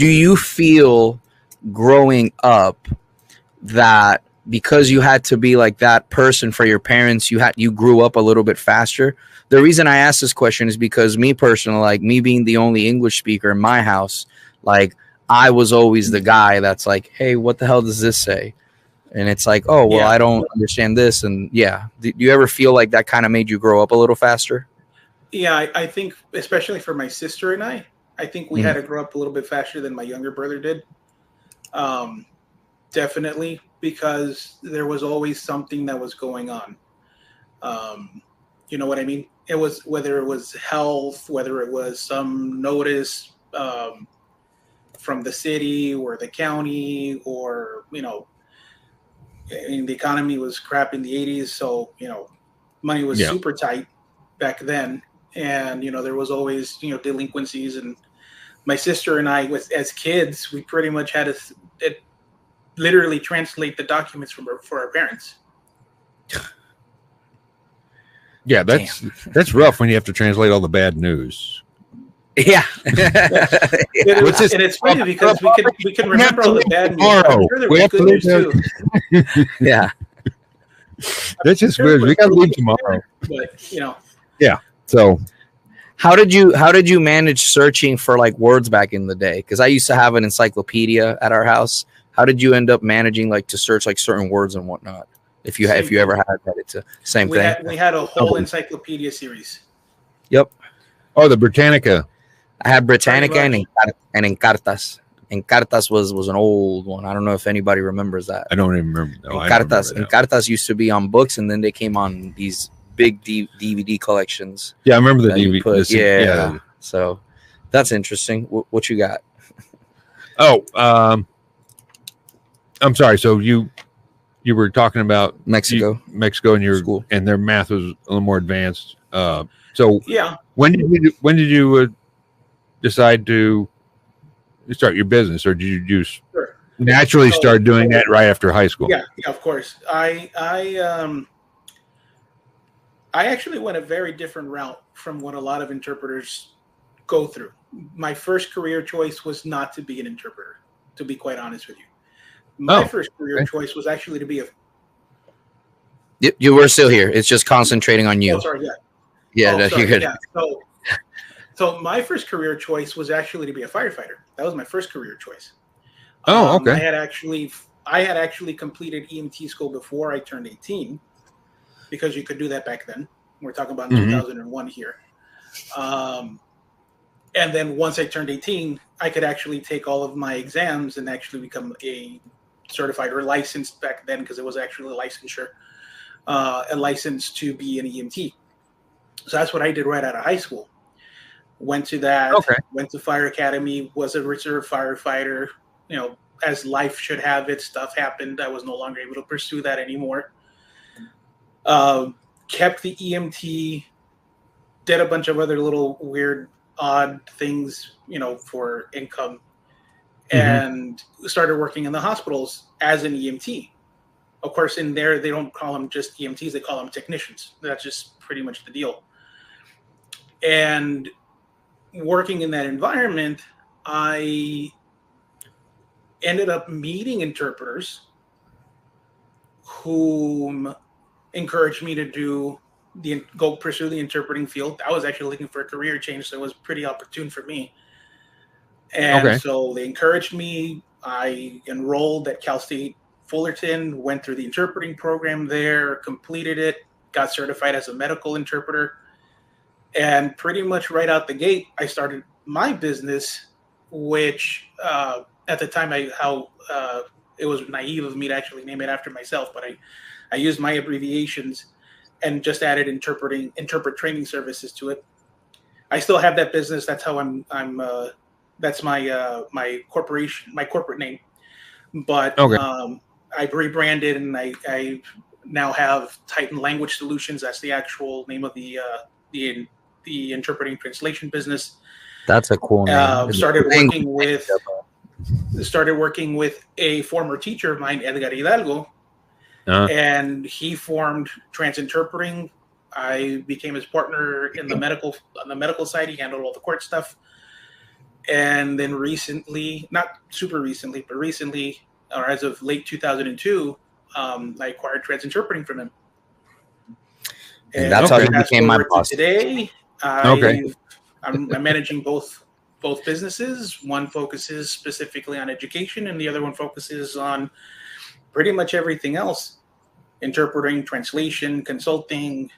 do you feel growing up that because you had to be like that person for your parents, you grew up a little bit faster? The reason I ask this question is because me personally, like me being the only English speaker in my house, like I was always the guy that's like, hey, what the hell does this say? And it's like, oh, well, I don't understand this. And yeah, do you ever feel like that kind of made you grow up a little faster? Yeah, I think especially for my sister and I think we had to grow up a little bit faster than my younger brother did. Definitely, because there was always something that was going on. You know what I mean? It was whether it was health, whether it was some notice from the city or the county, or the economy was crap in the 80s, so money was super tight back then, and there was always delinquencies. And my sister and I, as kids, we pretty much had to literally translate the documents for our parents. Yeah, that's rough when you have to translate all the bad news. Yeah. And it's funny because we can remember all the bad news. I'm sure there was good news too. Yeah. That's just weird. We gotta leave tomorrow. But Yeah. So how did you manage searching for like words back in the day? Because I used to have an encyclopedia at our house. How did you end up managing like to search like certain words and whatnot? If you ever had that, it's the same thing. We had a whole encyclopedia series. Yep. Oh, the Britannica. I had Britannica and Encartas. Encartas was an old one. I don't know if anybody remembers that. I don't even remember. No, Encartas used to be on books, and then they came on these big DVD collections. Yeah, I remember the DVD. Yeah. So that's interesting. What you got? Oh, I'm sorry. So you were talking about Mexico, and your school, and their math was a little more advanced. So yeah, when did you decide to start your business, or did you just naturally start doing that right after high school? Yeah, of course. I actually went a very different route from what a lot of interpreters go through. My first career choice was not to be an interpreter, to be quite honest with you. My first career choice was actually to be You were still here. It's just concentrating on you. Oh, sorry, yeah. Yeah, you're good. Yeah. So my first career choice was actually to be a firefighter. That was my first career choice. Oh, okay. I had actually completed EMT school before I turned 18, because you could do that back then. We're talking about 2001 here. And then once I turned 18, I could actually take all of my exams and actually become a certified or licensed back then, because it was actually a licensure, a license to be an EMT. So that's what I did right out of high school. Went to that, went to fire academy, was a reserve firefighter. As life should have it, stuff happened. I was no longer able to pursue that anymore. Kept the EMT, did a bunch of other little weird, odd things, for income, and started working in the hospitals as an EMT. Of course, in there, they don't call them just EMTs, they call them technicians. That's just pretty much the deal. And working in that environment, I ended up meeting interpreters who encouraged me to go pursue the interpreting field. I was actually looking for a career change, so it was pretty opportune for me. And so they encouraged me. I enrolled at Cal State Fullerton, went through the interpreting program there, completed it, got certified as a medical interpreter. And pretty much right out the gate, I started my business, which at the time it was naive of me to actually name it after myself, but I used my abbreviations and just added interpret training services to it. I still have that business. That's how that's my corporate name. But I rebranded, and I now have Titan Language Solutions. That's the actual name of the interpreting translation business. That's a cool name. Started working with a former teacher of mine, Edgar Hidalgo, and he formed Transinterpreting. I became his partner on the medical side. He handled all the court stuff. And then recently, not super recently, but recently, or as of late 2002, I acquired Transinterpreting from him. And that's how he became my boss. Today, Okay. I'm managing both businesses. One focuses specifically on education, and the other one focuses on pretty much everything else: interpreting, translation, consulting,